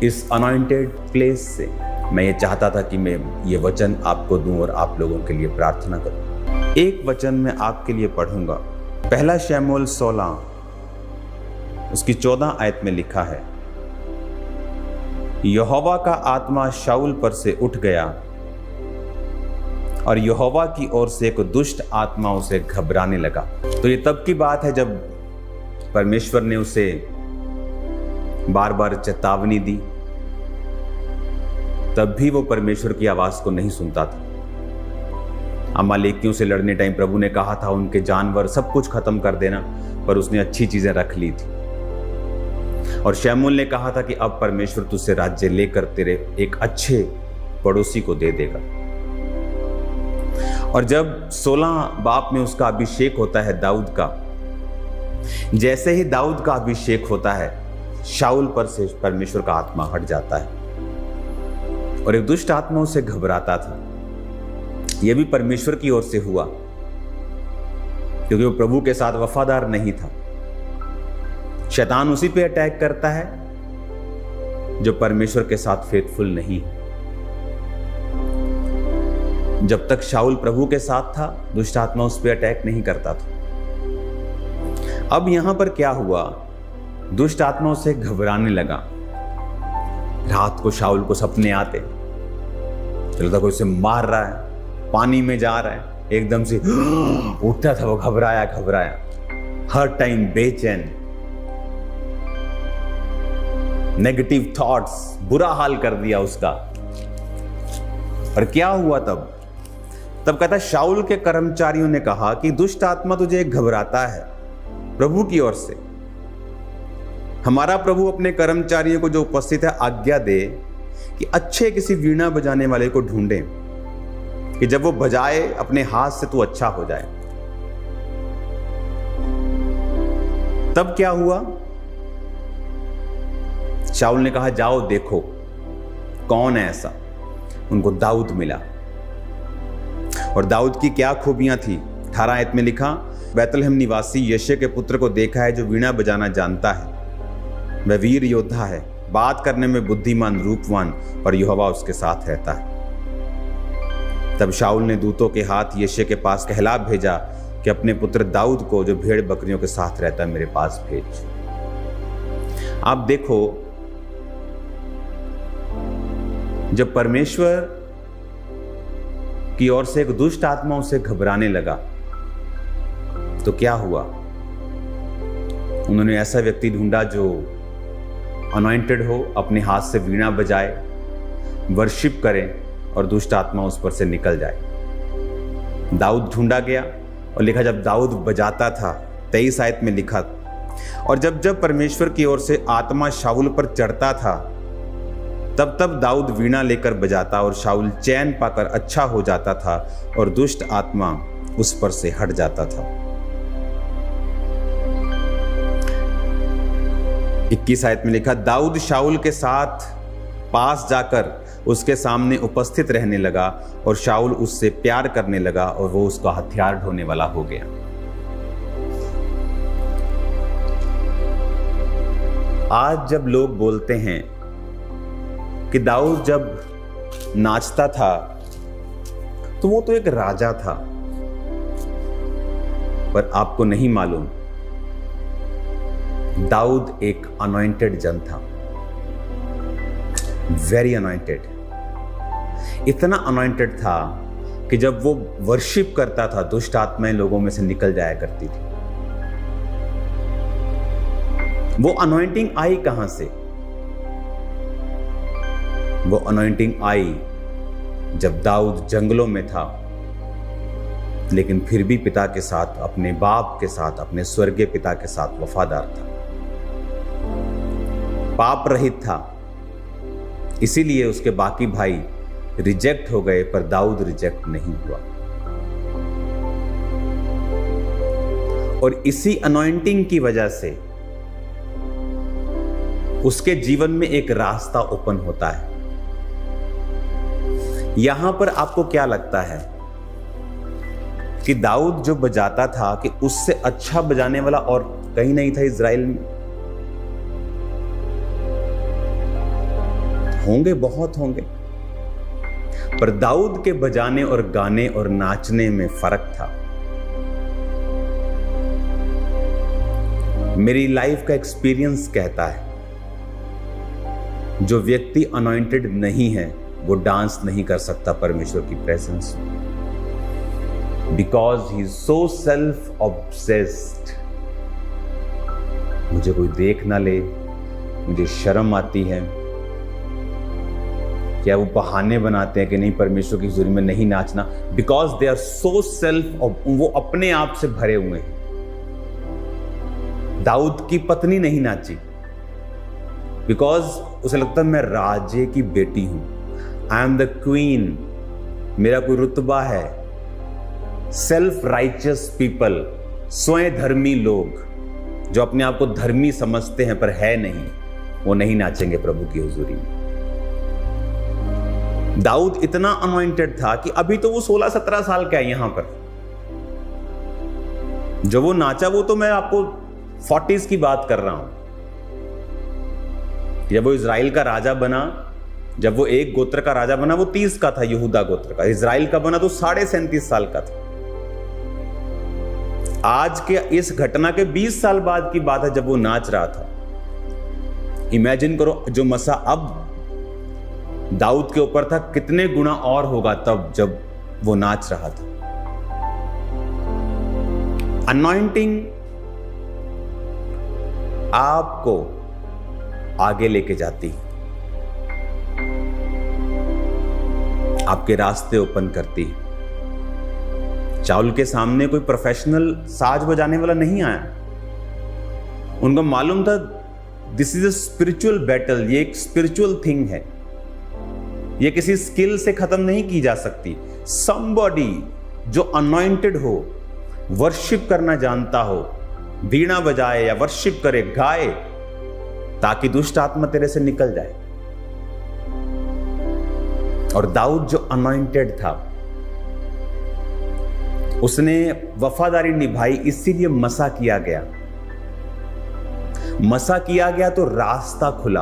इस anointed place से मैं ये चाहता था कि मैं ये वचन आपको दूं और आप लोगों के लिए प्रार्थना करूं। एक वचन मैं आपके लिए पढ़ूंगा। पहला शमूएल 16 उसकी 14 आयत में लिखा है, यहोवा का आत्मा शाऊल पर से उठ गया और यहोवा की ओर से एक दुष्ट आत्मा उसे घबराने लगा। तो ये तब की बात है जब परमेश्वर ने उसे बार बार चेतावनी दी, तब भी वो परमेश्वर की आवाज को नहीं सुनता था। अमालेकियों से लड़ने टाइम प्रभु ने कहा था उनके जानवर सब कुछ खत्म कर देना, पर उसने अच्छी चीजें रख ली थी। और शमूएल ने कहा था कि अब परमेश्वर तुझसे राज्य लेकर तेरे एक अच्छे पड़ोसी को दे देगा। और जब 16 बाप में उसका अभिषेक होता है दाऊद का, जैसे ही दाऊद का अभिषेक होता है, शाऊल पर से परमेश्वर का आत्मा हट जाता है और एक दुष्ट आत्मा उसे घबराता था। यह भी परमेश्वर की ओर से हुआ, क्योंकि वो प्रभु के साथ वफादार नहीं था। शैतान उसी पे अटैक करता है जो परमेश्वर के साथ फेथफुल नहीं है। जब तक शाऊल प्रभु के साथ था, दुष्ट आत्मा उस पे अटैक नहीं करता था। अब यहां पर क्या हुआ, दुष्ट आत्मा उसे घबराने लगा। रात को शाऊल को सपने आते, चलता कोई उसे मार रहा है, पानी में जा रहा है, एकदम से उठता था वो घबराया, हर टाइम बेचैन, नेगेटिव थॉट्स, बुरा हाल कर दिया उसका। और क्या हुआ तब कहता शाऊल के कर्मचारियों ने कहा कि दुष्ट आत्मा तुझे घबराता है प्रभु की ओर से। हमारा प्रभु अपने कर्मचारियों को जो उपस्थित है आज्ञा दे कि अच्छे किसी वीणा बजाने वाले को ढूंढें कि जब वो बजाए अपने हाथ से तू अच्छा हो जाए। तब क्या हुआ, शाऊल ने कहा जाओ देखो कौन है ऐसा। उनको दाऊद मिला। और दाऊद की क्या खूबियां थी, 18 आयत में लिखा, बैतलहम निवासी यशे के पुत्र को देखा है जो वीणा बजाना जानता है। वह वीर योद्धा है, बात करने में बुद्धिमान, रूपवान, और यहोवा उसके साथ रहता है। तब शाऊल ने दूतों के हाथ यशे के पास कहला भेजा कि अपने पुत्र दाऊद को जो भेड़ बकरियों के साथ रहता है मेरे पास भेज। आप देखो, जब परमेश्वर की ओर से एक दुष्ट आत्मा उसे घबराने लगा तो क्या हुआ, उन्होंने ऐसा व्यक्ति ढूंढा जो अनॉइंटेड हो, अपने हाथ से वीणा बजाए, वर्शिप करे और दुष्ट आत्मा उस पर से निकल जाए। दाऊद ढूंढा गया और लिखा जब दाऊद बजाता था, 23 आयत में लिखा, और जब जब परमेश्वर की ओर से आत्मा शाऊल पर चढ़ता था तब तब दाऊद वीणा लेकर बजाता और शाऊल चैन पाकर अच्छा हो जाता था और दुष्ट आत्मा उस पर से हट जाता था। 21 आयत में लिखा, दाऊद शाऊल के साथ पास जाकर उसके सामने उपस्थित रहने लगा और शाऊल उससे प्यार करने लगा और वो उसका हथियार ढोने वाला हो गया। आज जब लोग बोलते हैं कि दाऊद जब नाचता था तो वो तो एक राजा था, पर आपको नहीं मालूम दाऊद एक अनॉइंटेड जन था, वेरी अनॉइंटेड। इतना अनॉइंटेड था कि जब वो वर्शिप करता था दुष्ट आत्माएं लोगों में से निकल जाया करती थी। वो अनॉइंटिंग आई कहां से? वो अनॉइंटिंग आई जब दाऊद जंगलों में था, लेकिन फिर भी पिता के साथ, अपने बाप के साथ, अपने स्वर्गीय पिता के साथ वफादार था, पाप रहित था। इसीलिए उसके बाकी भाई रिजेक्ट हो गए, पर दाऊद रिजेक्ट नहीं हुआ। और इसी अनॉइंटिंग की वजह से उसके जीवन में एक रास्ता ओपन होता है। यहां पर आपको क्या लगता है कि दाऊद जो बजाता था कि उससे अच्छा बजाने वाला और कहीं नहीं था इज़राइल में? होंगे, बहुत होंगे, पर दाऊद के बजाने और गाने और नाचने में फर्क था। मेरी लाइफ का एक्सपीरियंस कहता है, जो व्यक्ति अनॉइंटेड नहीं है वो डांस नहीं कर सकता परमेश्वर की प्रेजेंस में, because he is so self obsessed. मुझे कोई देख ना ले, मुझे शर्म आती है। क्या वो बहाने बनाते हैं कि नहीं परमेश्वर की हुजूरी में नहीं नाचना, because they are so self, वो अपने आप से भरे हुए हैं। दाऊद की पत्नी नहीं नाची बिकॉज उसे लगता है मैं राजे की बेटी हूं, आई एम द क्वीन, मेरा कोई रुतबा है। सेल्फ राइचियस पीपल, स्वयं धर्मी लोग जो अपने आप को धर्मी समझते हैं पर है नहीं, वो नहीं नाचेंगे प्रभु की हुजूरी में। दाऊद इतना अनॉइंटेड था कि अभी तो वो 16-17 साल का है। यहां पर जो वो नाचा वो तो मैं आपको 40s की बात कर रहा हूं। जब वो इजराइल का राजा बना, जब वो एक गोत्र का राजा बना, वो 30 का था, यहूदा गोत्र का। इजराइल का बना तो 37.5 साल का था। आज के इस घटना के 20 साल बाद की बात है जब वो नाच रहा था। इमेजिन करो जो मसा अब दाऊद के ऊपर था, कितने गुना और होगा तब जब वो नाच रहा था। अनॉइंटिंग आपको आगे लेके जाती है, आपके रास्ते ओपन करती है। शाऊल के सामने कोई प्रोफेशनल साज बजाने वाला नहीं आया। उनको मालूम था this is a spiritual battle, ये एक स्पिरिचुअल थिंग है, ये किसी स्किल से खत्म नहीं की जा सकती। समबॉडी जो अनॉइंटेड हो, वर्शिप करना जानता हो, वीणा बजाए या वर्शिप करे, गाए, ताकि दुष्ट आत्मा तेरे से निकल जाए। और दाऊद जो अनॉइंटेड था, उसने वफादारी निभाई, इसीलिए मसा किया गया। मसा किया गया तो रास्ता खुला।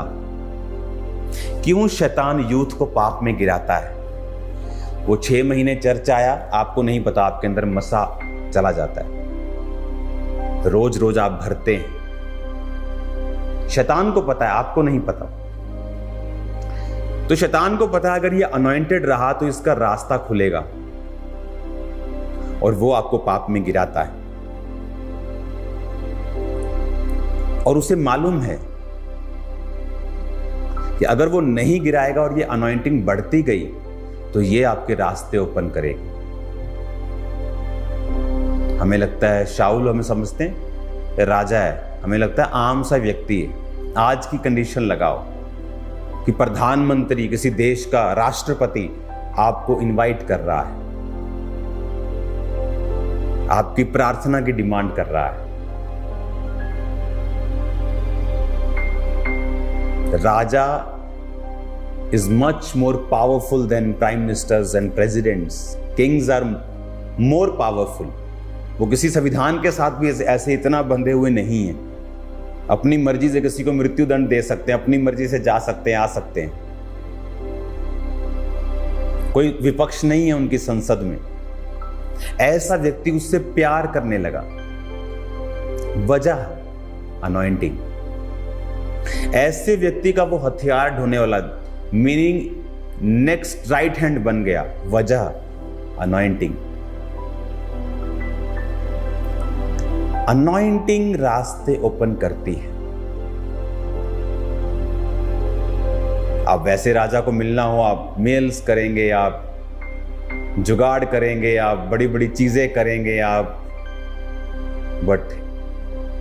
क्यों शैतान यूथ को पाप में गिराता है? वो 6 महीने चर्च आया, आपको नहीं पता, आपके अंदर मसा चला जाता है। रोज रोज आप भरते हैं, शैतान को पता है, आपको नहीं पता। तो शैतान को पता है अगर ये अनॉइंटेड रहा तो इसका रास्ता खुलेगा और वो आपको पाप में गिराता है। और उसे मालूम है कि अगर वो नहीं गिराएगा और ये अनॉइंटिंग बढ़ती गई तो ये आपके रास्ते ओपन करेगी। हमें लगता है शाऊल, हमें समझते हैं राजा है, हमें लगता है आम सा व्यक्ति है। आज की कंडीशन लगाओ कि प्रधानमंत्री, किसी देश का राष्ट्रपति आपको इनवाइट कर रहा है, आपकी प्रार्थना की डिमांड कर रहा है। राजा is much more powerful than prime ministers and presidents. Kings are more powerful. वो किसी संविधान के साथ भी ऐसे इतना बंधे हुए नहीं हैं। अपनी मर्जी से किसी को मृत्यु दंड दे सकते हैं, अपनी मर्जी से जा सकते हैं, आ सकते हैं। कोई विपक्ष नहीं है उनकी संसद में। ऐसा व्यक्ति उससे प्यार करने लगा। वजह अनॉइंटिंग। ऐसे व्यक्ति का वो हथियार ढोने वाला, मीनिंग नेक्स्ट राइट हैंड बन गया। वजह अनॉइंटिंग। अनॉइंटिंग रास्ते ओपन करती है। आप वैसे राजा को मिलना हो, आप मेल्स करेंगे, आप जुगाड़ करेंगे, आप बड़ी बड़ी चीजें करेंगे, आप, बट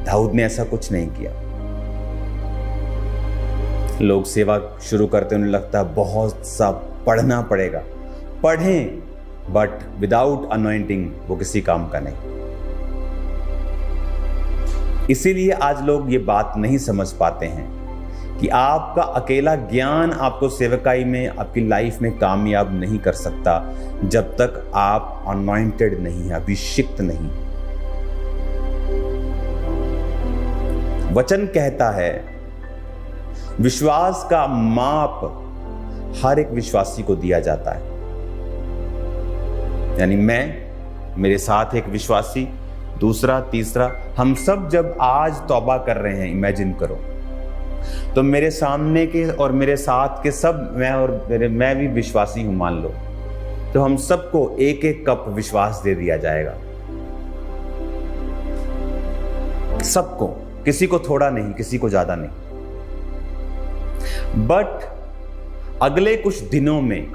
दाऊद ने ऐसा कुछ नहीं किया। लोग सेवा शुरू करते उन्हें लगता है बहुत सा पढ़ना पड़ेगा। पढ़ें, बट विदाउट अनॉइंटिंग वो किसी काम का नहीं। इसीलिए आज लोग ये बात नहीं समझ पाते हैं कि आपका अकेला ज्ञान आपको सेवकाई में, आपकी लाइफ में कामयाब नहीं कर सकता जब तक आप अनॉइंटेड नहीं है, अभिषिक्त नहीं। वचन कहता है विश्वास का माप हर एक विश्वासी को दिया जाता है। यानी मैं, मेरे साथ एक विश्वासी, दूसरा, तीसरा, हम सब जब आज तौबा कर रहे हैं, इमेजिन करो, तो मेरे सामने के और मेरे साथ के सब, मैं भी विश्वासी हूं मान लो, तो हम सबको एक एक कप विश्वास दे दिया जाएगा, सबको, किसी को थोड़ा नहीं, किसी को ज्यादा नहीं। बट अगले कुछ दिनों में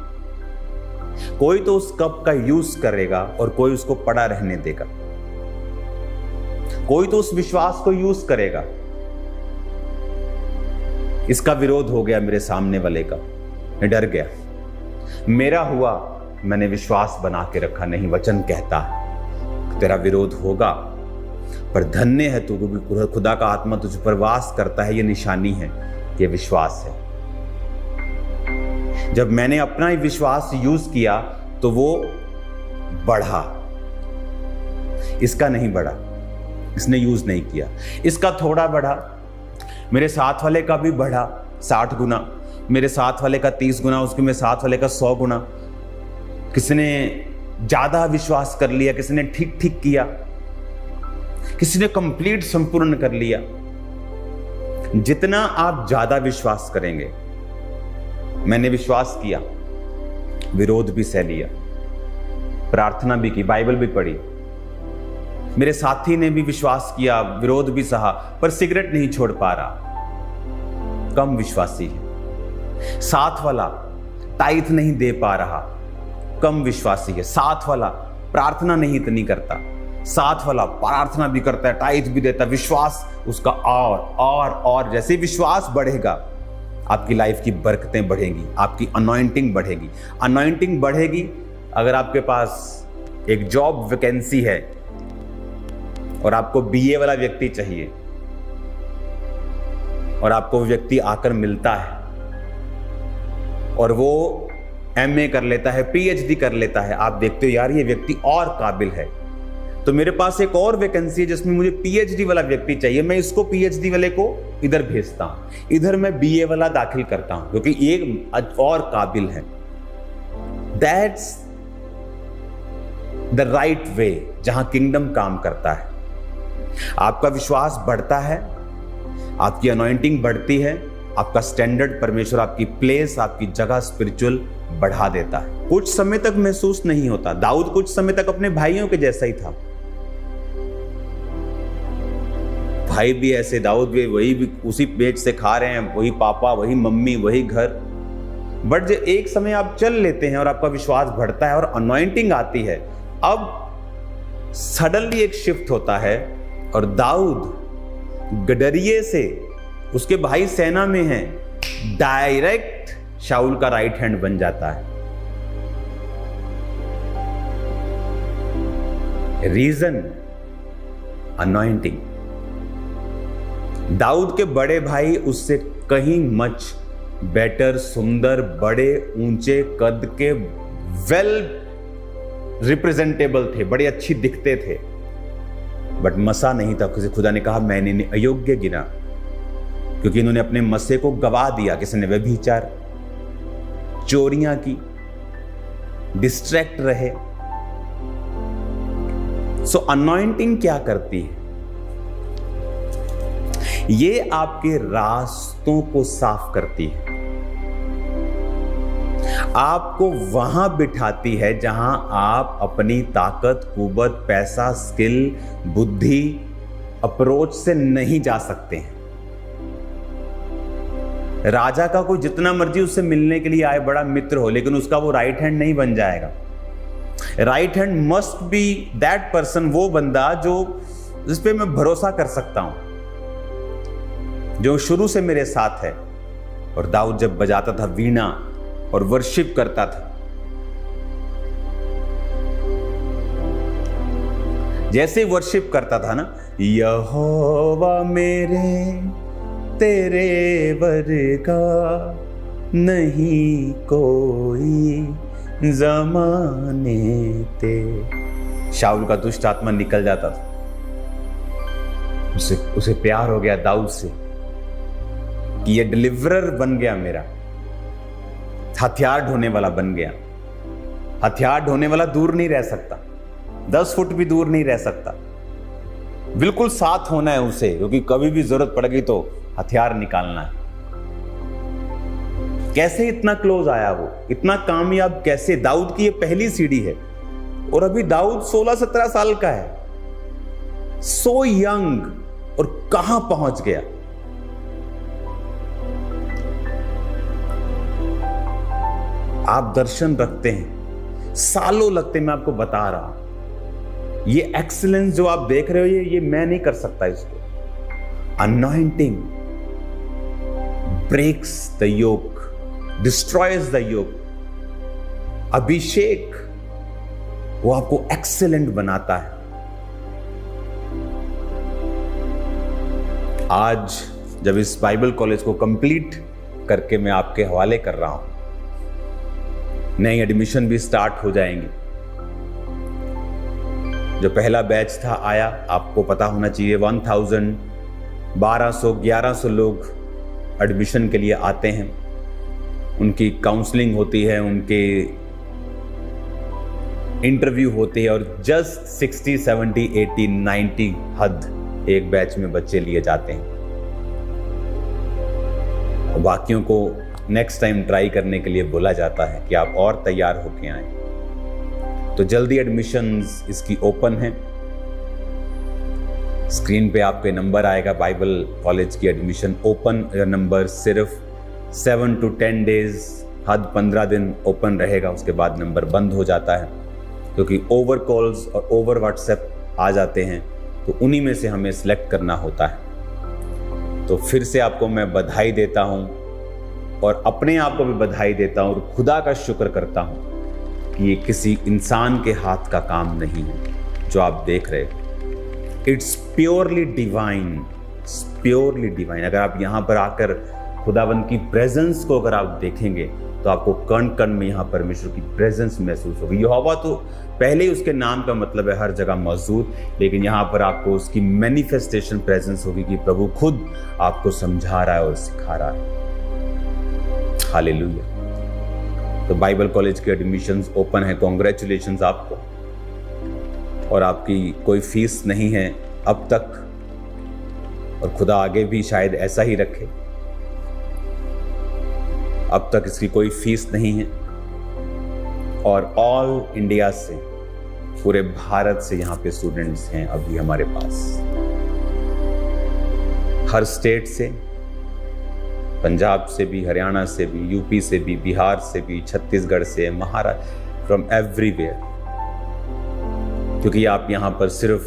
कोई तो उस कप का यूज करेगा और कोई उसको पड़ा रहने देगा। कोई तो उस विश्वास को यूज करेगा। इसका विरोध हो गया मेरे सामने वाले का, मैं डर गया, मेरा हुआ, मैंने विश्वास बना के रखा। नहीं, वचन कहता है तेरा विरोध होगा, पर धन्य है तू, क्योंकि खुदा का आत्मा तुझ पर वास करता है। ये निशानी है, ये विश्वास है। जब मैंने अपना ही विश्वास यूज किया तो वो बढ़ा, इसका नहीं बढ़ा, इसने यूज नहीं किया। इसका थोड़ा बढ़ा, मेरे साथ वाले का भी बढ़ा 60 गुना, मेरे साथ वाले का 30 गुना, उसके मेरे साथ वाले का 100 गुना। किसी ने ज्यादा विश्वास कर लिया, किसी ने ठीक ठीक किया, किसी ने कंप्लीट संपूर्ण कर लिया। जितना आप ज्यादा विश्वास करेंगे, मैंने विश्वास किया, विरोध भी सह लिया, प्रार्थना भी की, बाइबल भी पढ़ी, मेरे साथी ने भी विश्वास किया, विरोध भी सहा, पर सिगरेट नहीं छोड़ पा रहा, कम विश्वासी है। साथ वाला टाइथ नहीं दे पा रहा, कम विश्वासी है। साथ वाला प्रार्थना नहीं इतनी करता, साथ वाला प्रार्थना भी करता है, टाइथ भी देता, विश्वास उसका और जैसे विश्वास बढ़ेगा, आपकी लाइफ की बरकतें बढ़ेंगी, आपकी अनॉइंटिंग बढ़ेगी। अनॉइंटिंग बढ़ेगी। अगर आपके पास एक जॉब वैकेंसी है और आपको बीए वाला व्यक्ति चाहिए और आपको वो व्यक्ति आकर मिलता है और वो एमए कर लेता है, पीएचडी कर लेता है, आप देखते हो यार ये व्यक्ति और काबिल है, तो मेरे पास एक और वैकेंसी है जिसमें मुझे पीएचडी वाला व्यक्ति चाहिए, मैं इसको पीएचडी वाले को इधर भेजता हूं, इधर मैं बीए वाला दाखिल करता हूं क्योंकि एक और काबिल है। दैट्स द राइट वे जहां किंगडम काम करता है। आपका विश्वास बढ़ता है, आपकी अनॉइंटिंग बढ़ती है, आपका स्टैंडर्ड, परमेश्वर आपकी प्लेस, आपकी जगह स्पिरिचुअल बढ़ा देता है। कुछ समय तक महसूस नहीं होता। दाऊद कुछ समय तक अपने भाइयों के जैसा ही था, भाई भी ऐसे, दाऊद भी वही, भी उसी पेट से खा रहे हैं, वही पापा, वही मम्मी, वही घर। बट जब एक समय आप चल लेते हैं और आपका विश्वास बढ़ता है और अनॉइंटिंग आती है, अब सडनली एक शिफ्ट होता है और दाऊद गडरिये से, उसके भाई सेना में हैं, डायरेक्ट शाऊल का राइट हैंड बन जाता है। Reason anointing. दाऊद के बड़े भाई उससे कहीं मच बेटर, सुंदर, बड़े, ऊंचे कद के, वेल रिप्रेजेंटेबल थे, बड़े अच्छी दिखते थे, बट मसा नहीं था। किसी खुदा ने कहा मैंने इन्हें अयोग्य गिना क्योंकि इन्होंने अपने मसे को गवा दिया। किसी ने व्यभिचार, चोरियां की, डिस्ट्रैक्ट रहे। सो अनॉइंटिंग क्या करती है? ये आपके रास्तों को साफ करती है, आपको वहां बिठाती है जहां आप अपनी ताकत, कुवत, पैसा, स्किल, बुद्धि, अप्रोच से नहीं जा सकते हैं। राजा का कोई जितना मर्जी उससे मिलने के लिए आए, बड़ा मित्र हो, लेकिन उसका वो राइट हैंड नहीं बन जाएगा। Right hand must be that person, वो बंदा जो जिस पे मैं भरोसा कर सकता हूं, जो शुरू से मेरे साथ है। और दाऊद जब बजाता था वीणा और वर्शिप करता था, जैसे वर्शिप करता था ना, यहोवा मेरे तेरे वर्गा नहीं कोई जमाने ते, शाऊल का दुष्ट आत्मा निकल जाता था। उसे प्यार हो गया दाऊद से कि ये डिलीवरर बन गया मेरा। हथियार ढोने वाला बन गया। हथियार ढोने वाला दूर नहीं रह सकता, 10 फुट भी दूर नहीं रह सकता, बिल्कुल साथ होना है उसे, क्योंकि कभी भी जरूरत पड़ेगी तो हथियार निकालना है। कैसे इतना क्लोज आया वो, इतना कामयाब कैसे? दाऊद की ये पहली सीढ़ी है और अभी दाऊद 16-17 साल का है, सो यंग, और कहां पहुंच गया। आप दर्शन रखते हैं, सालों लगते, मैं आपको बता रहा हूं। ये एक्सीलेंस जो आप देख रहे हो, ये मैं नहीं कर सकता इसको। Anointing breaks the yoke, destroys the yoke. अभिषेक वो आपको एक्सीलेंट बनाता है। आज जब इस बाइबल कॉलेज को कंप्लीट करके मैं आपके हवाले कर रहा हूं, नई एडमिशन भी स्टार्ट हो जाएंगी। जो पहला बैच था आया, आपको पता होना चाहिए 1100 लोग एडमिशन के लिए आते हैं। उनकी काउंसलिंग होती है, उनके इंटरव्यू होती है, और जस्ट 60, 70, 80, 90 हद एक बैच में बच्चे लिए जाते हैं। और बाकियों को नेक्स्ट टाइम ट्राई करने के लिए बोला जाता है कि आप और तैयार होके आए। तो जल्दी एडमिशंस इसकी ओपन है। स्क्रीन पे आपके नंबर आएगा, बाइबल कॉलेज की एडमिशन ओपन नंबर सिर्फ 7 to 10 डेज, हद 15 दिन ओपन रहेगा, उसके बाद नंबर बंद हो जाता है, क्योंकि ओवर कॉल्स और ओवर व्हाट्सएप आ जाते हैं, तो उन्हीं में से हमें सिलेक्ट करना होता है। तो फिर से आपको मैं बधाई देता हूं और अपने आप को भी बधाई देता हूं और खुदा का शुक्र करता हूं कि ये किसी इंसान के हाथ का काम नहीं है जो आप देख रहे हो। It's purely divine, purely divine. अगर आप यहां पर आकर खुदावंद की प्रेजेंस को अगर आप देखेंगे तो आपको कण कण में यहां परमेश्वर की प्रेजेंस महसूस होगी। यहोवा तो पहले ही उसके नाम का मतलब है हर जगह मौजूद, लेकिन यहां पर आपको उसकी मैनिफेस्टेशन प्रेजेंस होगी कि प्रभु खुद आपको समझा रहा है और सिखा रहा है। हालेलुया। तो बाइबल कॉलेज के एडमिशंस ओपन है, कॉन्ग्रेचुलेशंस आपको। और आपकी कोई फीस नहीं है अब तक, और खुदा आगे भी शायद ऐसा ही रखे। अब तक इसकी कोई फीस नहीं है, और ऑल इंडिया से, पूरे भारत से यहाँ पे स्टूडेंट्स हैं अभी हमारे पास, हर स्टेट से, पंजाब से भी, हरियाणा से भी, यूपी से भी, बिहार से भी, छत्तीसगढ़ से, महाराष्ट्र, फ्रॉम एवरीवेयर। क्योंकि आप यहां पर सिर्फ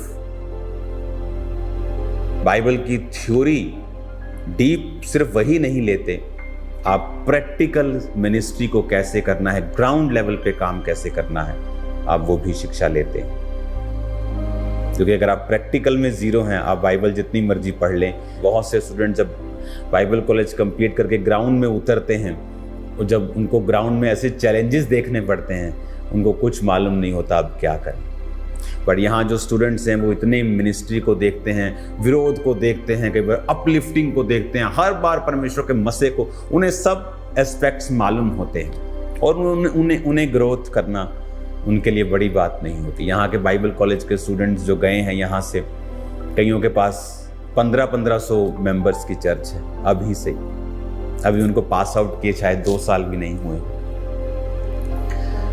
बाइबल की थ्योरी डीप सिर्फ वही नहीं लेते, आप प्रैक्टिकल मिनिस्ट्री को कैसे करना है, ग्राउंड लेवल पे काम कैसे करना है, आप वो भी शिक्षा लेते हैं। क्योंकि अगर आप प्रैक्टिकल में जीरो हैं, आप बाइबल जितनी मर्जी पढ़ लें। बहुत से स्टूडेंट जब बाइबल कॉलेज कंप्लीट करके ग्राउंड में उतरते हैं, और जब उनको ग्राउंड में ऐसे चैलेंजेस देखने पड़ते हैं, उनको कुछ मालूम नहीं होता अब क्या करें। पर यहाँ जो स्टूडेंट्स हैं वो इतने मिनिस्ट्री को देखते हैं, विरोध को देखते हैं, कई बार अपलिफ्टिंग को देखते हैं, हर बार परमेश्वर के मसे को, उन्हें सब एस्पेक्ट्स मालूम होते हैं, और उन्हें ग्रोथ करना उनके लिए बड़ी बात नहीं होती। यहाँ के बाइबल कॉलेज के स्टूडेंट्स जो गए हैं यहाँ से, कईयों के पास 1500 मेंबर्स की चर्च है अभी से। अभी उनको पास आउट किए शायद 2 साल भी नहीं हुए।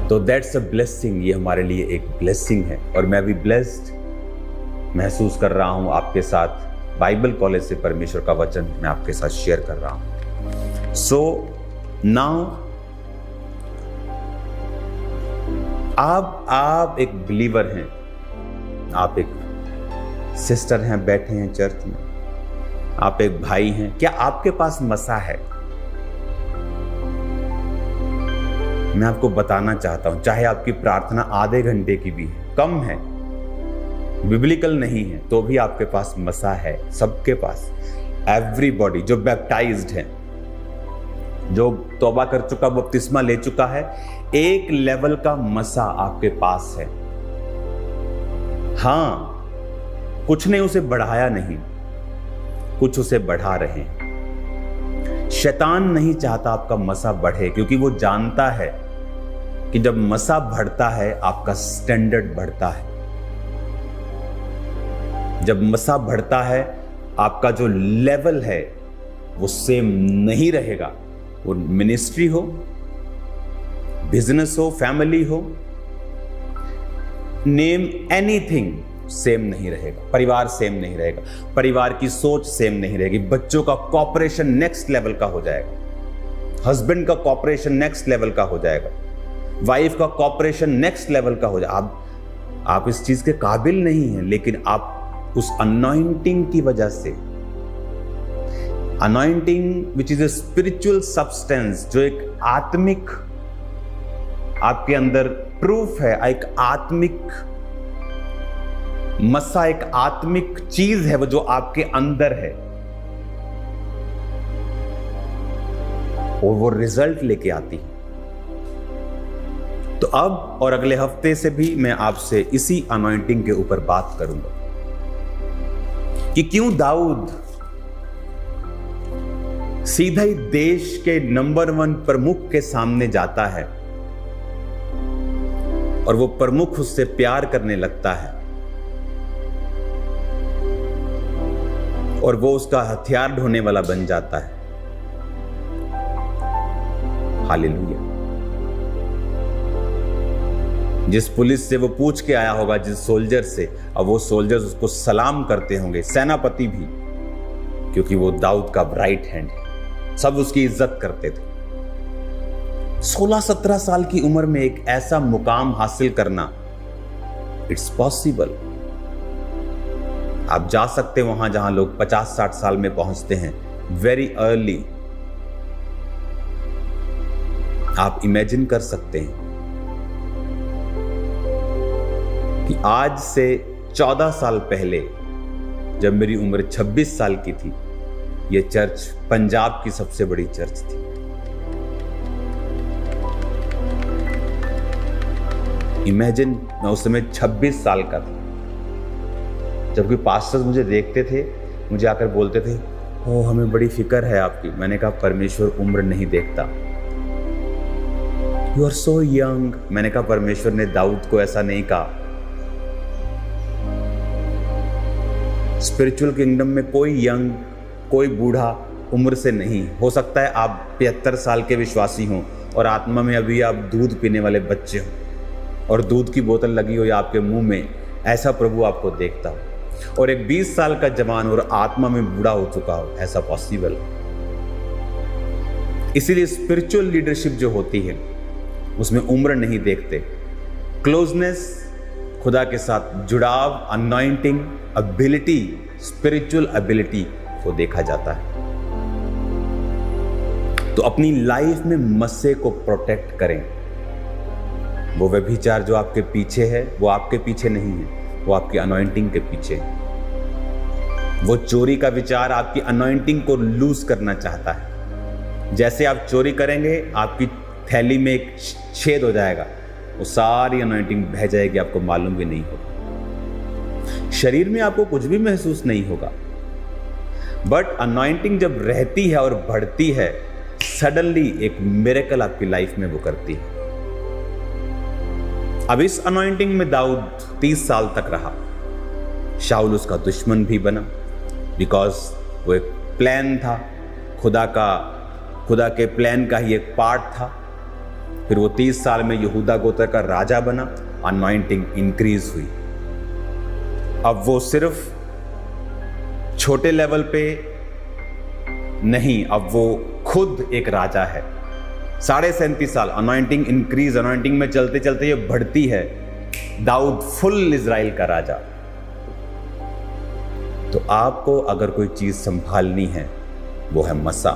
तो दैट्स अ ब्लेसिंग, ये हमारे लिए एक ब्लेसिंग है, और मैं भी ब्लेस्ड महसूस कर रहा हूँ आपके साथ। बाइबल कॉलेज से परमेश्वर का वचन मैं आपके साथ शेयर कर रहा हूँ। सो नाउ आप एक बिलीवर हैं, आप एक सिस्टर हैं, बैठे हैं चर्च में, आप एक भाई हैं, क्या आपके पास मसा है? मैं आपको बताना चाहता हूं, चाहे आपकी प्रार्थना आधे घंटे की भी है, कम है, बिब्लिकल नहीं है, तो भी आपके पास मसा है। सबके पास, एवरीबॉडी जो बैप्टाइज्ड है, जो तौबा कर चुका, बपतिस्मा ले चुका है, एक लेवल का मसा आपके पास है। हां, कुछ ने उसे बढ़ाया नहीं, कुछ उसे बढ़ा रहे हैं। शैतान नहीं चाहता आपका मसा बढ़े, क्योंकि वो जानता है कि जब मसा बढ़ता है आपका स्टैंडर्ड बढ़ता है। जब मसा बढ़ता है आपका जो लेवल है वो सेम नहीं रहेगा। वो मिनिस्ट्री हो, बिजनेस हो, फैमिली हो, नेम एनीथिंग, सेम नहीं रहेगा। परिवार सेम नहीं रहेगा, परिवार की सोच सेम नहीं रहेगी। बच्चों का कॉपरेशन नेक्स्ट लेवल का हो जाएगा, हस्बैंड का कॉपरेशन नेक्स्ट लेवल का हो जाएगा, वाइफ का कॉपरेशन नेक्स्ट लेवल का हो जाएगा। आप इस चीज के काबिल नहीं हैं, लेकिन आप उस अनॉइंटिंग की वजह से, anointing which is a spiritual substance, जो एक आत्मिक आपके अंदर प्रूफ है, एक आत्मिक मसा, एक आत्मिक चीज है वो जो आपके अंदर है, और वो रिजल्ट लेके आती है। तो अब और अगले हफ्ते से भी मैं आपसे इसी अनॉइंटिंग के ऊपर बात करूंगा कि क्यों दाऊद सीधा ही देश के नंबर 1 प्रमुख के सामने जाता है और वो प्रमुख उससे प्यार करने लगता है और वो उसका हथियार ढोने वाला बन जाता है। हालेलुया। जिस पुलिस से वो पूछ के आया होगा, जिस सोल्जर से, अब वो सोल्जर्स उसको सलाम करते होंगे, सेनापति भी, क्योंकि वो दाऊद का राइट हैंड है। सब उसकी इज्जत करते थे। 16-17 साल की उम्र में एक ऐसा मुकाम हासिल करना, इट्स पॉसिबल। आप जा सकते हैं वहां जहां लोग 50-60 साल में पहुंचते हैं, वेरी अर्ली। आप इमेजिन कर सकते हैं कि आज से 14 साल पहले, जब मेरी उम्र 26 साल की थी, यह चर्च पंजाब की सबसे बड़ी चर्च थी। इमेजिन, मैं उस समय 26 साल का था। जबकि पास्टर्स मुझे देखते थे, मुझे आकर बोलते थे, ओ हमें बड़ी फिक्र है आपकी। मैंने कहा परमेश्वर उम्र नहीं देखता। You are so young. मैंने कहा परमेश्वर ने दाऊद को ऐसा नहीं कहा। स्पिरिचुअल किंगडम में कोई यंग, कोई बूढ़ा उम्र से नहीं हो सकता है। आप 75 साल के विश्वासी हों और आत्मा में अभी आप दूध पीने वाले बच्चे हों और दूध की बोतल लगी हो या आपके मुंह में, ऐसा प्रभु आपको देखता हो। और एक 20 साल का जवान और आत्मा में बूढ़ा हो चुका हो, ऐसा पॉसिबल। इसीलिए स्पिरिचुअल लीडरशिप जो होती है उसमें उम्र नहीं देखते। क्लोजनेस, खुदा के साथ जुड़ाव, अनॉइंटिंग, एबिलिटी, स्पिरिचुअल एबिलिटी को देखा जाता है। तो अपनी लाइफ में मस्से को प्रोटेक्ट करें। वो व्यभिचार जो आपके पीछे है, वो आपके पीछे नहीं है, वो आपकी अनॉइंटिंग के पीछे है। वो चोरी का विचार आपकी अनॉइंटिंग को लूज करना चाहता है। जैसे आप चोरी करेंगे, आपकी थैली में एक छेद हो जाएगा, वो सारी अनॉइंटिंग बह जाएगी, आपको मालूम भी नहीं होगा। शरीर में आपको कुछ भी महसूस नहीं होगा, बट अनॉइंटिंग जब रहती है और बढ़ती है, सडनली एक मिरेकल आपकी लाइफ में वो करती है। अब इस अनॉइंटिंग में दाऊद 30 साल तक रहा। शाऊल उसका दुश्मन भी बना, बिकॉज वो एक प्लान था, खुदा के प्लान का ही एक पार्ट था। फिर वो 30 साल में यहूदा गोत्र का राजा बना। अनॉइंटिंग इंक्रीज हुई। अब वो सिर्फ छोटे लेवल पे नहीं, अब वो खुद एक राजा है। 37.5 साल अनॉइंटिंग इंक्रीज, अनॉइंटिंग में चलते चलते ये बढ़ती है। दाऊद फुल इजराइल का राजा। तो आपको अगर कोई चीज संभालनी है, वो है मसा,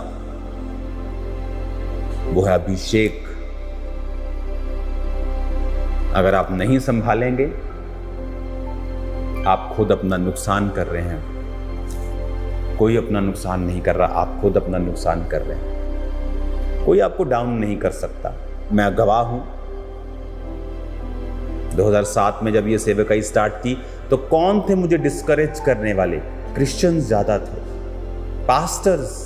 वो है अभिषेक। अगर आप नहीं संभालेंगे, आप खुद अपना नुकसान कर रहे हैं। कोई अपना नुकसान नहीं कर रहा, आप खुद अपना नुकसान कर रहे हैं। कोई आपको डाउन नहीं कर सकता। मैं गवाह हूं। 2007 में जब ये सेवकाई स्टार्ट की, तो कौन थे मुझे डिस्करेज करने वाले? क्रिश्चियंस ज्यादा थे, पास्टर्स।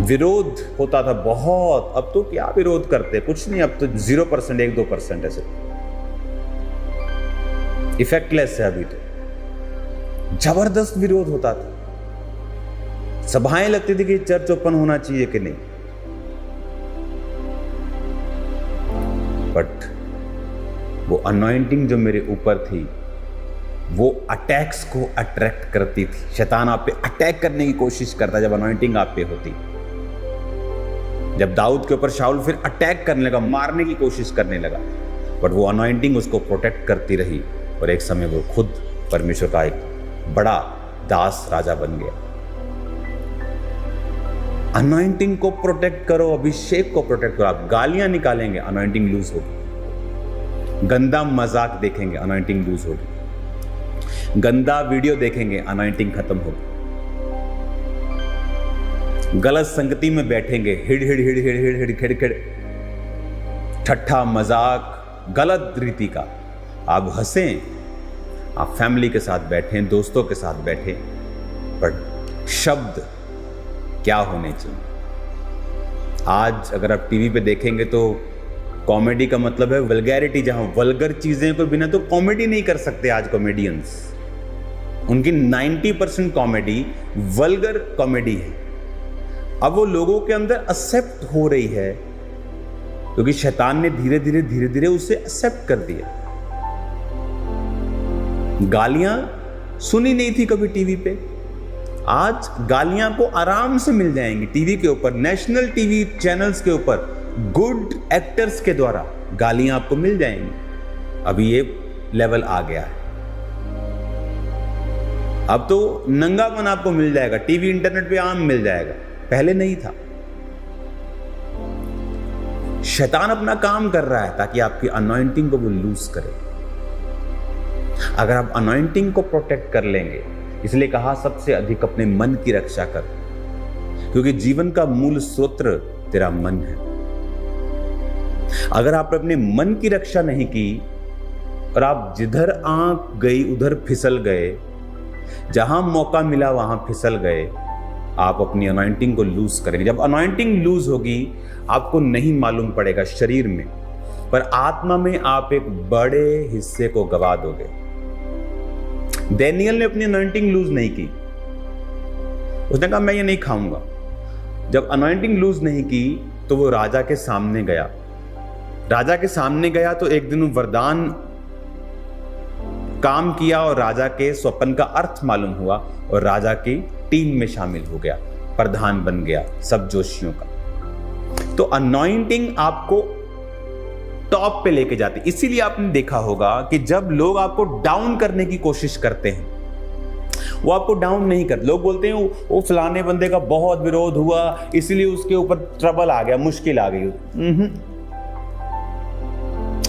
विरोध होता था बहुत, अब तो क्या विरोध करते, कुछ नहीं, अब तो 0%, 1-2% है सिर्फ, इफेक्टलेस है। अभी तो जबरदस्त विरोध होता था, सभाएं लगती थी कि चर्च ओपन होना चाहिए कि नहीं, बट वो अनॉइंटिंग जो मेरे ऊपर थी वो अटैक्स को अट्रैक्ट करती थी। शैतान आप पे अटैक करने की कोशिश करता जब अनॉइंटिंग आप पे होती। जब दाऊद के ऊपर शाऊल फिर अटैक करने लगा, मारने की कोशिश करने लगा, बट वो अनॉइंटिंग उसको प्रोटेक्ट करती रही और एक समय वो खुद परमेश्वर का एक बड़ा दास राजा बन गया। अनॉइंटिंग को प्रोटेक्ट करो, अभिषेक को प्रोटेक्ट करो। आप गालियां निकालेंगे, अनॉइंटिंग लूज होगी। गंदा मजाक देखेंगे, अनॉइंटिंग लूज होगी। गंदा वीडियो देखेंगे, अनॉइंटिंग खत्म होगी। गलत संगति में बैठेंगे, हिड़ हिड़ हिड़ हिड़ हिड़ हिड़ खिड़ खिड़, ठट्ठा मजाक गलत रीति का। आप हंसें, आप फैमिली के साथ बैठें, दोस्तों के साथ बैठें, बट शब्द क्या होने चाहिए। आज अगर आप टीवी पे देखेंगे तो कॉमेडी का मतलब है वल्गैरिटी, जहां वल्गर चीजें को बिना तो कॉमेडी नहीं कर सकते। आज कॉमेडियंस, उनकी 90% कॉमेडी वल्गर कॉमेडी है। अब वो लोगों के अंदर एक्सेप्ट हो रही है क्योंकि शैतान ने धीरे धीरे धीरे धीरे उसे एक्सेप्ट कर दिया। गालियां सुनी नहीं थी कभी टीवी पे, आज गालियां को आराम से मिल जाएंगी टीवी के ऊपर, नेशनल टीवी चैनल्स के ऊपर गुड एक्टर्स के द्वारा गालियां आपको मिल जाएंगी। अभी ये लेवल आ गया है। अब तो नंगापन आपको मिल जाएगा, टीवी इंटरनेट पे आम मिल जाएगा, पहले नहीं था। शैतान अपना काम कर रहा है ताकि आपकी अनॉइंटिंग को वो लूज करे। अगर आप अनॉइंटिंग को प्रोटेक्ट कर लेंगे, इसलिए कहा सबसे अधिक अपने मन की रक्षा कर, क्योंकि जीवन का मूल स्रोत तेरा मन है। अगर आपने अपने मन की रक्षा नहीं की और आप जिधर आंख गई उधर फिसल गए, जहां मौका मिला वहां फिसल गए, आप अपनी अनॉइंटिंग को लूज करेंगे। जब अनॉइंटिंग लूज होगी आपको नहीं मालूम पड़ेगा शरीर में, पर आत्मा में आप एक बड़े हिस्से को गवा दोगे। डैनियल ने अपनी अनॉइंटिंग लूज नहीं की, उसने कहा मैं ये नहीं खाऊंगा। जब अनॉइंटिंग लूज नहीं की तो वो राजा के सामने गया। राजा के सामने गया तो एक दिन वरदान काम किया और राजा के स्वप्न का अर्थ मालूम हुआ और राजा की टीम में शामिल हो गया, प्रधान बन गया सब जोशियों का। तो अनॉइंटिंग आपको टॉप पे लेके जाती। इसीलिए आपने देखा होगा कि जब लोग आपको डाउन करने की कोशिश करते हैं, वो आपको डाउन नहीं करते। लोग बोलते हैं वो फलाने बंदे का बहुत विरोध हुआ इसलिए उसके ऊपर ट्रबल आ गया, मुश्किल आ गई।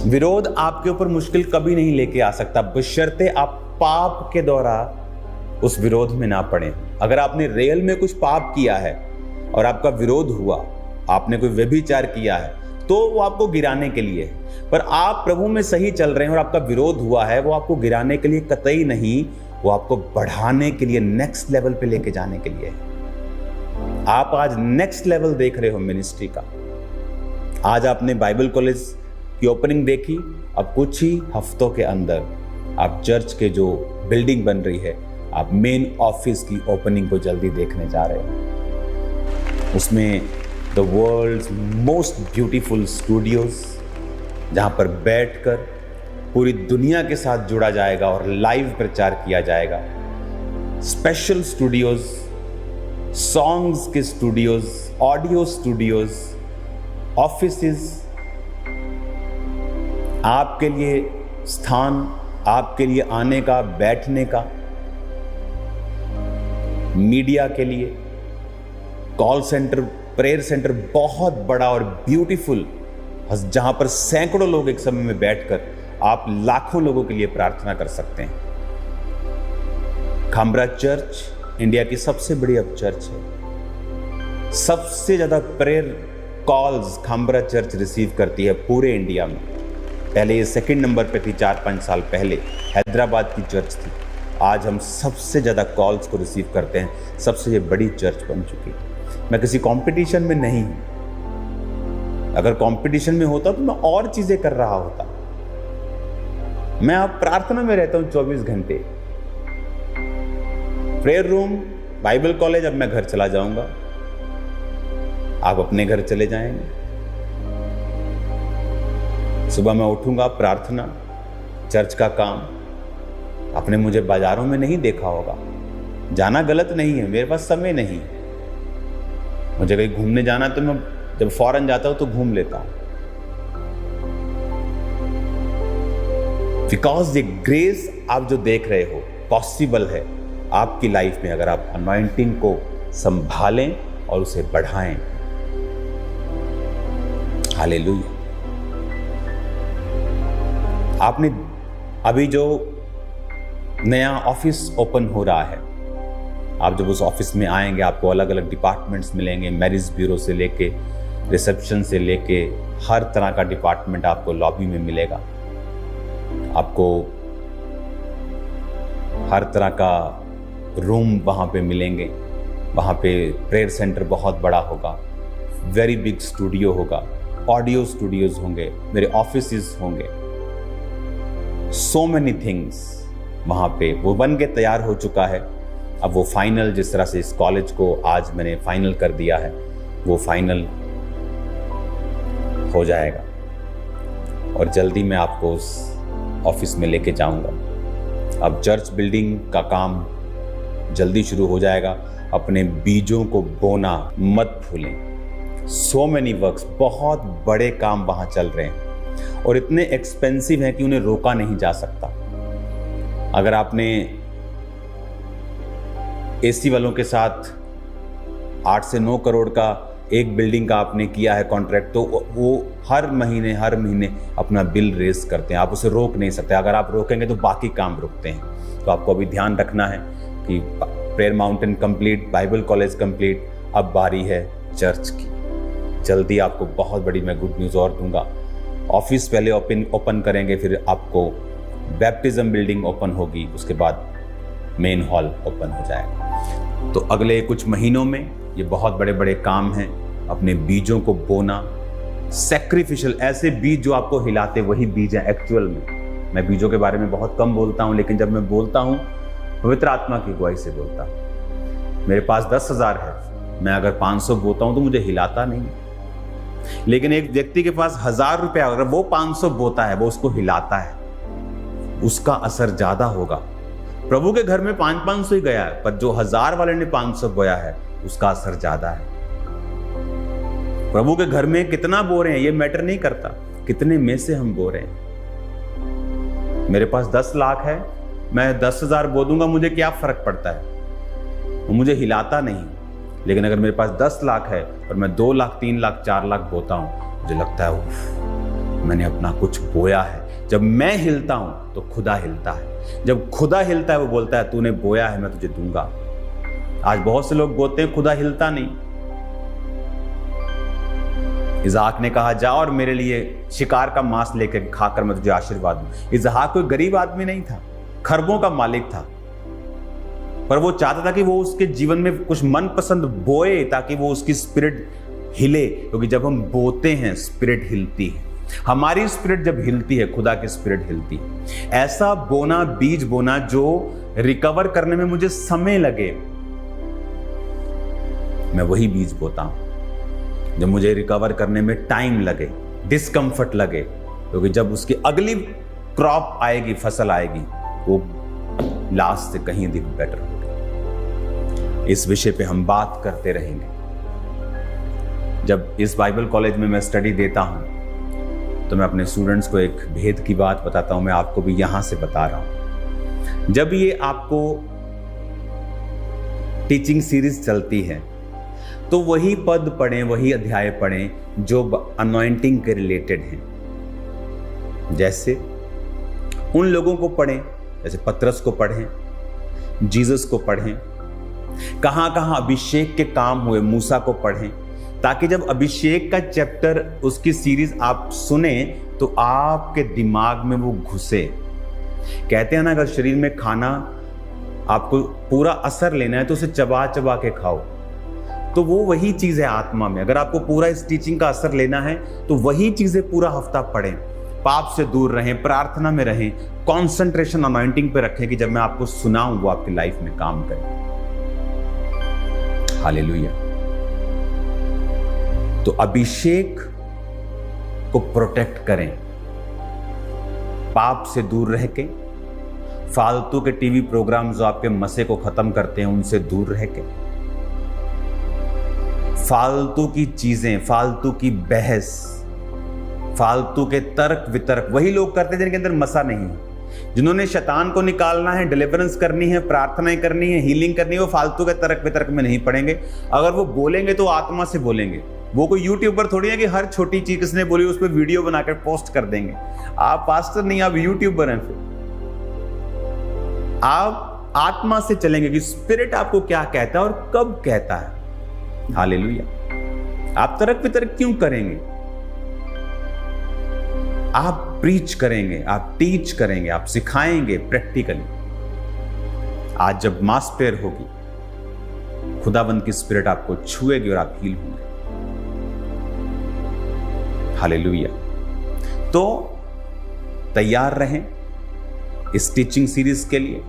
विरोध आपके ऊपर मुश्किल कभी नहीं लेके आ सकता, बशर्ते आप पाप के द्वारा उस विरोध में ना पड़े। अगर आपने रियल में कुछ पाप किया है और आपका विरोध हुआ, आपने कोई व्यभिचार किया है, तो वो आपको गिराने के लिए है। पर आप प्रभु में सही चल रहे हैं और आपका विरोध हुआ है, वो आपको गिराने के लिए कतई नहीं, वो आपको बढ़ाने के लिए, नेक्स्ट लेवल पे लेके जाने के लिए है। आप आज नेक्स्ट लेवल देख रहे हो मिनिस्ट्री का। आज आपने बाइबल कॉलेज की ओपनिंग देखी, अब कुछ ही हफ्तों के अंदर आप चर्च के जो बिल्डिंग बन रही है, आप मेन ऑफिस की ओपनिंग को जल्दी देखने जा रहे हो। उसमें the world's most beautiful studios, जहां पर बैठकर पूरी दुनिया के साथ जुड़ा जाएगा और लाइव प्रचार किया जाएगा। स्पेशल स्टूडियोज, सॉन्ग्स के स्टूडियोज, ऑडियो स्टूडियोज, ऑफिसेस, आपके लिए स्थान, आपके लिए आने का, बैठने का, मीडिया के लिए कॉल सेंटर, प्रेयर सेंटर बहुत बड़ा और ब्यूटीफुल, जहां पर सैकड़ों लोग एक समय में बैठकर आप लाखों लोगों के लिए प्रार्थना कर सकते हैं। खामरा चर्च इंडिया की सबसे बड़ी अब चर्च है। सबसे ज्यादा prayer calls Khamra church receive करती है पूरे इंडिया में। पहले ये सेकंड नंबर पे थी, 4-5 साल पहले हैदराबाद की चर्च थी। आज हम सबसे ज़्यादा कॉल्स को रिसीव करते हैं, सबसे ये बड़ी चर्च बन चुकी है। मैं किसी कंपटीशन में नहीं हूं। अगर कंपटीशन में होता तो मैं और चीजें कर रहा होता। मैं अब प्रार्थना में रहता हूं 24 घंटे। प्रेयर रूम, बाइबल कॉलेज, अब मैं घर चला जाऊंगा, आप अपने घर चले जाएंगे। सुबह मैं उठूंगा, प्रार्थना, चर्च का काम। आपने मुझे बाजारों में नहीं देखा होगा। जाना गलत नहीं है, मेरे पास समय नहीं। मुझे कहीं घूमने जाना तो मैं जब फॉरेन जाता हूं तो घूम लेता हूं। बिकॉज ये ग्रेस आप जो देख रहे हो पॉसिबल है आपकी लाइफ में, अगर आप अनॉइंटिंग को संभालें और उसे बढ़ाएं। हालेलुया। आपने अभी जो नया ऑफिस ओपन हो रहा है, आप जब उस ऑफिस में आएंगे आपको अलग अलग डिपार्टमेंट्स मिलेंगे। मैरिज ब्यूरो से लेके रिसेप्शन से लेके हर तरह का डिपार्टमेंट आपको लॉबी में मिलेगा। आपको हर तरह का रूम वहाँ पे मिलेंगे। वहाँ पे प्रेयर सेंटर बहुत बड़ा होगा, वेरी बिग स्टूडियो होगा, ऑडियो स्टूडियोज होंगे, मेरे ऑफिसेस होंगे, सो मेनी थिंग्स वहाँ पे वो बन के तैयार हो चुका है। अब वो फाइनल, जिस तरह से इस कॉलेज को आज मैंने फाइनल कर दिया है, वो फाइनल हो जाएगा और जल्दी मैं आपको उस ऑफिस में लेके जाऊंगा। अब चर्च बिल्डिंग का काम जल्दी शुरू हो जाएगा। अपने बीजों को बोना मत भूलें। सो मेनी वर्क्स, बहुत बड़े काम वहां चल रहे हैं और इतने एक्सपेंसिव हैं कि उन्हें रोका नहीं जा सकता। अगर आपने एसी वालों के साथ 8 से 9 करोड़ का एक बिल्डिंग का आपने किया है कॉन्ट्रैक्ट, तो वो हर महीने अपना बिल रेस करते हैं। आप उसे रोक नहीं सकते। अगर आप रोकेंगे तो बाकी काम रुकते हैं। तो आपको अभी ध्यान रखना है कि prayer mountain complete, Bible college complete, अब बारी है चर्च की। जल्दी आपको बहुत बड़ी मैं गुड न्यूज़ और दूंगा। ऑफिस पहले ओपन करेंगे, फिर आपको बैप्टिज्म बिल्डिंग ओपन होगी, उसके बाद मेन हॉल ओपन हो जाएगा। तो अगले कुछ महीनों में ये बहुत बड़े बड़े काम हैं। अपने बीजों को बोना, सैक्रिफिशियल, ऐसे बीज जो आपको हिलाते वही बीज हैं एक्चुअल में। मैं बीजों के बारे में बहुत कम बोलता हूं, लेकिन जब मैं बोलता हूं पवित्र आत्मा की अगुवाई से बोलता हूं। मेरे पास 10,000 है, मैं अगर 500 बोता हूं तो मुझे हिलाता नहीं। लेकिन एक व्यक्ति के पास 1,000 रुपया, अगर वो 500 बोता है, वो उसको हिलाता है, उसका असर ज्यादा होगा। प्रभु के घर में 500 ही गया है, पर जो 1,000 वाले ने 500 बोया है उसका असर ज्यादा है। प्रभु के घर में कितना बो रहे हैं ये मैटर नहीं करता, कितने में से हम बो रहे हैं। मेरे पास 10 लाख है, मैं 10,000 बो दूंगा, मुझे क्या फर्क पड़ता है, वो मुझे हिलाता नहीं। लेकिन अगर मेरे पास 10 लाख है और मैं 2 लाख, 3 लाख, 4 लाख बोता हूं, मुझे लगता है उफ, मैंने अपना कुछ बोया है। जब मैं हिलता हूं तो खुदा हिलता है। जब खुदा हिलता है वो बोलता है तूने बोया है, मैं तुझे दूंगा। आज बहुत से लोग बोते हैं, खुदा हिलता नहीं। इज़हाक ने कहा जा और मेरे लिए शिकार का मांस लेकर खाकर मैं तुझे आशीर्वाद दूं। इज़हाक कोई गरीब आदमी नहीं था, खरबों का मालिक था, पर वो चाहता था कि वो उसके जीवन में कुछ मनपसंद बोए ताकि वो उसकी स्पिरिट हिले, क्योंकि जब हम बोते हैं स्पिरिट हिलती है। हमारी स्पिरिट जब हिलती है, खुदा की स्पिरिट हिलती है। ऐसा बोना, बीज बोना जो रिकवर करने में मुझे समय लगे, मैं वही बीज बोता हूं। जब मुझे रिकवर करने में टाइम लगे, डिस्कंफर्ट लगे, क्योंकि जब उसकी अगली क्रॉप आएगी, फसल आएगी, वो लास्ट से कहीं अधिक बेटर होगी। इस विषय पे हम बात करते रहेंगे। जब इस बाइबल कॉलेज में मैं स्टडी देता हूं तो मैं अपने स्टूडेंट्स को एक भेद की बात बताता हूं। मैं आपको भी यहां से बता रहा हूं। जब ये आपको टीचिंग सीरीज चलती है तो वही पद पढ़ें, वही अध्याय पढ़ें जो अनॉइंटिंग के रिलेटेड हैं। जैसे उन लोगों को पढ़ें, जैसे पतरस को पढ़ें, जीसस को पढ़ें, कहां कहां अभिषेक के काम हुए, मूसा को पढ़ें, ताकि जब अभिषेक का चैप्टर, उसकी सीरीज आप सुने तो आपके दिमाग में वो घुसे। कहते हैं ना, अगर शरीर में खाना आपको पूरा असर लेना है तो उसे चबा चबा के खाओ। तो वो वही चीज़ है आत्मा में। अगर आपको पूरा इस टीचिंग का असर लेना है तो वही चीज़ें पूरा हफ्ता पढ़ें, पाप से दूर रहें, प्रार्थना में रहें, कंसंट्रेशन अनॉइंटिंग पे रखें कि जब मैं आपको सुनाऊं वो आपकी लाइफ में काम करे। हालेलुया। तो अभिषेक को प्रोटेक्ट करें, पाप से दूर रह के, फालतू के टीवी प्रोग्राम जो आपके मसे को खत्म करते हैं उनसे दूर रह के, फालतू की चीजें, फालतू की बहस, फालतू के तर्क वितर्क वही लोग करते हैं जिनके अंदर मसा नहीं है। जिन्होंने शैतान को निकालना है, डिलीवरेंस करनी है, प्रार्थनाएं करनी है, हीलिंग करनी है, वो फालतू के तर्क वितर्क में नहीं पड़ेंगे। अगर वो बोलेंगे तो आत्मा से बोलेंगे। वो कोई यूट्यूबर थोड़ी है कि हर छोटी चीज किसने बोली उस पर वीडियो बनाकर पोस्ट कर देंगे। आप पास्टर नहीं, आप यूट्यूबर हैं। फिर आप आत्मा से चलेंगे कि स्पिरिट आपको क्या कहता है और कब कहता है। हालेलुया। आप तर्क वितर्क क्यों करेंगे? आप प्रीच करेंगे, आप टीच करेंगे, आप सिखाएंगे प्रैक्टिकली। आज जब मास प्रेयर होगी, खुदाबंद की स्पिरिट आपको छुएगी और आप हील होंगे। हालेलुया। तो तैयार रहें इस टीचिंग सीरीज के लिए,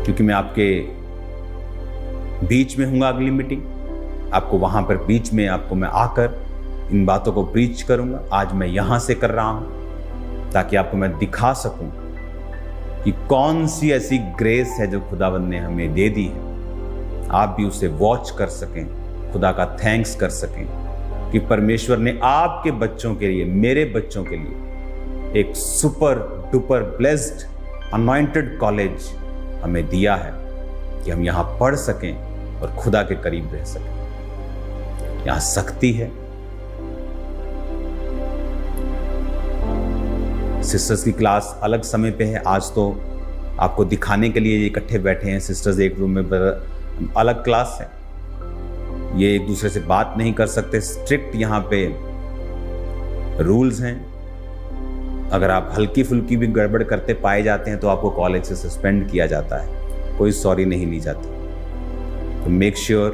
क्योंकि मैं आपके बीच में हूंगा। अगली मीटिंग आपको वहां पर बीच में आपको मैं आकर इन बातों को प्रीच करूंगा। आज मैं यहां से कर रहा हूं ताकि आपको मैं दिखा सकूं कि कौन सी ऐसी ग्रेस है जो खुदावंद ने हमें दे दी है। आप भी उसे वॉच कर सकें, खुदा का थैंक्स कर सकें कि परमेश्वर ने आपके बच्चों के लिए, मेरे बच्चों के लिए एक super duper blessed anointed college हमें दिया है कि हम यहां पढ़ सकें और खुदा के करीब रह सकें। यहां शक्ति है। सिस्टर्स की क्लास अलग समय पे है। आज तो आपको दिखाने के लिए इकट्ठे बैठे हैं सिस्टर्स एक रूम में, अलग क्लास है। ये एक दूसरे से बात नहीं कर सकते। स्ट्रिक्ट यहाँ पे रूल्स हैं। अगर आप हल्की फुल्की भी गड़बड़ करते पाए जाते हैं तो आपको कॉलेज से सस्पेंड किया जाता है, कोई सॉरी नहीं ली जाती। तो मेक श्योर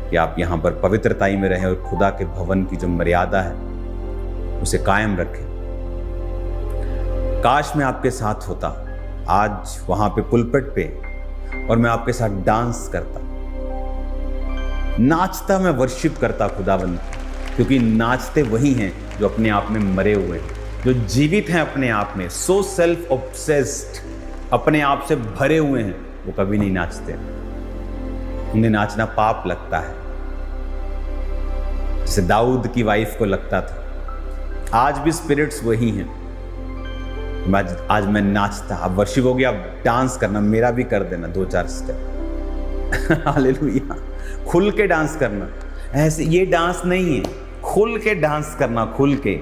कि आप यहाँ पर पवित्रताई में रहें और खुदा के भवन की जो मर्यादा है उसे कायम रखें। काश मैं आपके साथ होता आज वहां पे पुलपिट पे और मैं आपके साथ डांस करता, नाचता, मैं वर्शिप करता खुदावंद, क्योंकि नाचते वही हैं जो अपने आप में मरे हुए हैं, जो जीवित हैं अपने आप में, सो सेल्फ ऑब्सेस्ड, अपने आप से भरे हुए हैं। वो कभी नहीं नाचते। उन्हें नाचना पाप लगता है, जैसे दाऊद की वाइफ को लगता था। आज भी स्पिरिट्स वही हैं। आज मैं नाचता, अब वर्शिप हो गया, अब डांस करना, मेरा भी कर देना 2-4 स्टेप। हालेलुया। खुल के डांस करना, ऐसे ये डांस नहीं है, खुल के डांस करना, खुल के।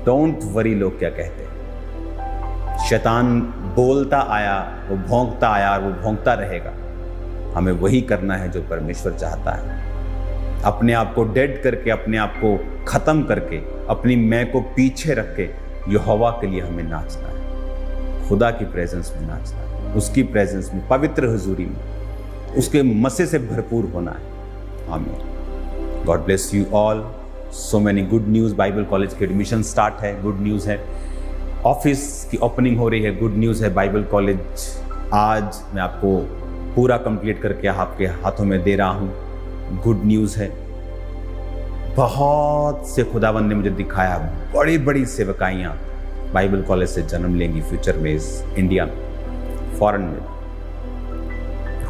डोंट वरी लोग क्या कहते हैं। शैतान बोलता आया, वो भौंकता आया और वो भौंकता रहेगा। हमें वही करना है जो परमेश्वर चाहता है। अपने आप को डेड करके, अपने आप को खत्म करके, अपनी मैं को पीछे रख के यहोवा के लिए हमें नाचना है। खुदा की प्रेजेंस में नाचना है, उसकी प्रेजेंस में, पवित्र हुजूरी में, उसके मसे से भरपूर होना है। आमीन। God bless you all. So many good news. Bible college के एडमिशन स्टार्ट है, गुड न्यूज़ है। ऑफिस की ओपनिंग हो रही है, गुड न्यूज़ है। बाइबल कॉलेज आज मैं आपको पूरा कंप्लीट करके आपके हाथों में दे रहा हूँ, गुड न्यूज़ है। बहुत से खुदावंद ने मुझे दिखाया, बड़ी बड़ी सेवकाइयाँ बाइबल कॉलेज से जन्म लेंगी फ्यूचर में, इस इंडिया में, फॉरेन में।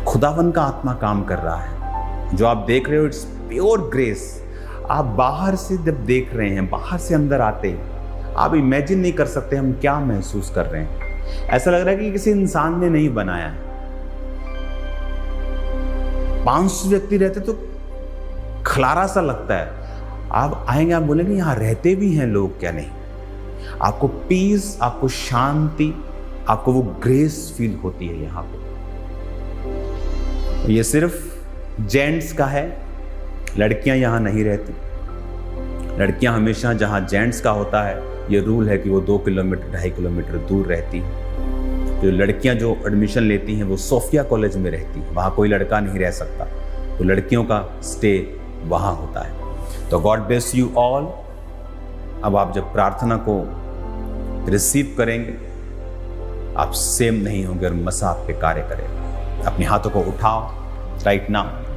खुदावंद का आत्मा काम कर रहा है। जो आप देख रहे हो इट्स प्योर ग्रेस। आप बाहर से जब देख रहे हैं, बाहर से अंदर आते हैं, आप इमेजिन नहीं कर सकते हम क्या महसूस कर रहे हैं। ऐसा लग रहा है कि किसी इंसान ने नहीं बनाया है। 500 व्यक्ति रहते तो खलारा सा लगता है। आप आएंगे, आप बोलेंगे यहाँ रहते भी हैं लोग क्या? नहीं। आपको पीस, आपको शांति, आपको वो ग्रेस फील होती है यहाँ पे। ये सिर्फ जेंट्स का है, लड़कियां यहाँ नहीं रहती। लड़कियां हमेशा जहाँ जेंट्स का होता है, ये रूल है कि वो 2 किलोमीटर 2.5 किलोमीटर दूर रहती हैं। जो लड़कियां जो एडमिशन लेती हैं वो सोफिया कॉलेज में रहती हैं, वहाँ कोई लड़का नहीं रह सकता, तो लड़कियों का स्टे वहाँ होता है। तो गॉड ब्लेस यू ऑल। अब आप जब प्रार्थना को रिसीव करेंगे, आप सेम नहीं होंगे और मसीह आप पे कार्य करेगा। अपने हाथों को उठाओ राइट नाउ।